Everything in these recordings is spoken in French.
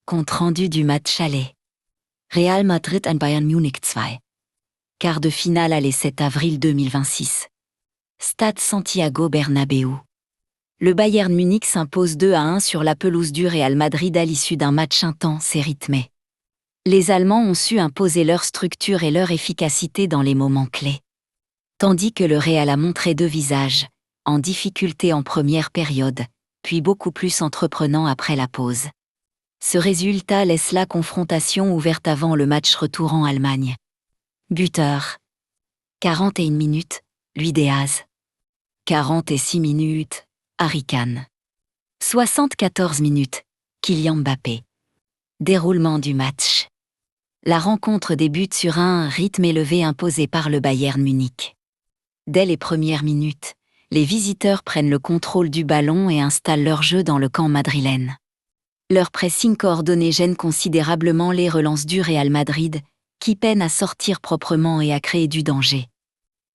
Compte rendu du match aller. Real Madrid and Bayern Munich 2. Quart de finale aller 7 avril 2026. Stade Santiago Bernabéu. Le Bayern Munich s'impose 2-1 sur la pelouse du Real Madrid à l'issue d'un match intense et rythmé. Les Allemands ont su imposer leur structure et leur efficacité dans les moments clés. Tandis que le Real a montré deux visages, en difficulté en première période, puis beaucoup plus entreprenant après la pause. Ce résultat laisse la confrontation ouverte avant le match retour en Allemagne. Buteur. 41 minutes, Luis Díaz. 46 minutes, Harry Kane. 74 minutes, Kylian Mbappé. Déroulement du match. La rencontre débute sur un rythme élevé imposé par le Bayern Munich. Dès les premières minutes, les visiteurs prennent le contrôle du ballon et installent leur jeu dans le camp madrilène. Leur pressing coordonné gêne considérablement les relances du Real Madrid, qui peine à sortir proprement et à créer du danger.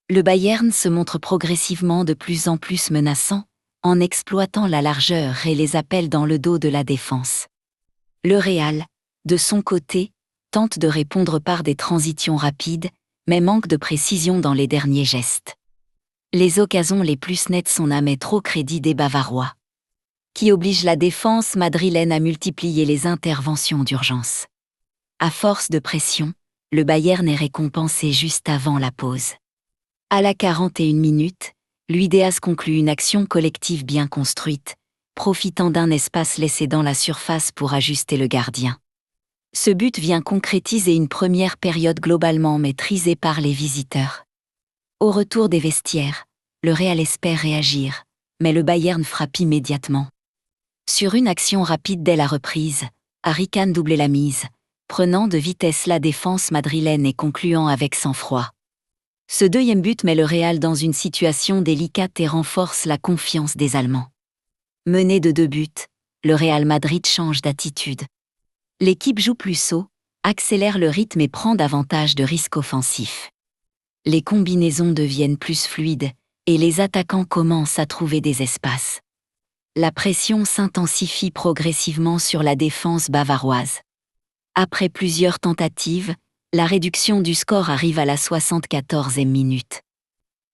Le Bayern se montre progressivement de plus en plus menaçant, en exploitant la largeur et les appels dans le dos de la défense. Le Real, de son côté, tente de répondre par des transitions rapides, mais manque de précision dans les derniers gestes. Les occasions les plus nettes sont à mettre au crédit des Bavarois, qui oblige la défense madrilène à multiplier les interventions d'urgence. À force de pression, le Bayern est récompensé juste avant la pause. À la 41 minutes, Luis Díaz conclut une action collective bien construite, profitant d'un espace laissé dans la surface pour ajuster le gardien. Ce but vient concrétiser une première période globalement maîtrisée par les visiteurs. Au retour des vestiaires, le Real espère réagir, mais le Bayern frappe immédiatement. Sur une action rapide dès la reprise, Harry Kane doublait la mise, prenant de vitesse la défense madrilène et concluant avec sang-froid. Ce deuxième but met le Real dans une situation délicate et renforce la confiance des Allemands. Mené de 2 buts, le Real Madrid change d'attitude. L'équipe joue plus haut, accélère le rythme et prend davantage de risques offensifs. Les combinaisons deviennent plus fluides et les attaquants commencent à trouver des espaces. La pression s'intensifie progressivement sur la défense bavaroise. Après plusieurs tentatives, la réduction du score arrive à la 74e minute.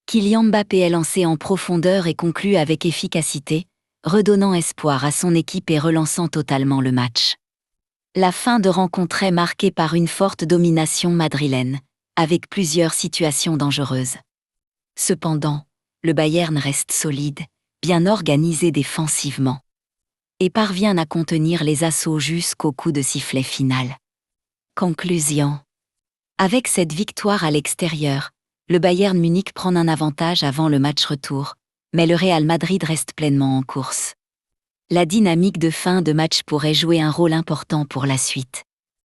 Kylian Mbappé est lancé en profondeur et conclut avec efficacité, redonnant espoir à son équipe et relançant totalement le match. La fin de rencontre est marquée par une forte domination madrilène, avec plusieurs situations dangereuses. Cependant, le Bayern reste solide, bien organisé défensivement, et parvient à contenir les assauts jusqu'au coup de sifflet final. Conclusion. Avec cette victoire à l'extérieur, le Bayern Munich prend un avantage avant le match retour, mais le Real Madrid reste pleinement en course. La dynamique de fin de match pourrait jouer un rôle important pour la suite.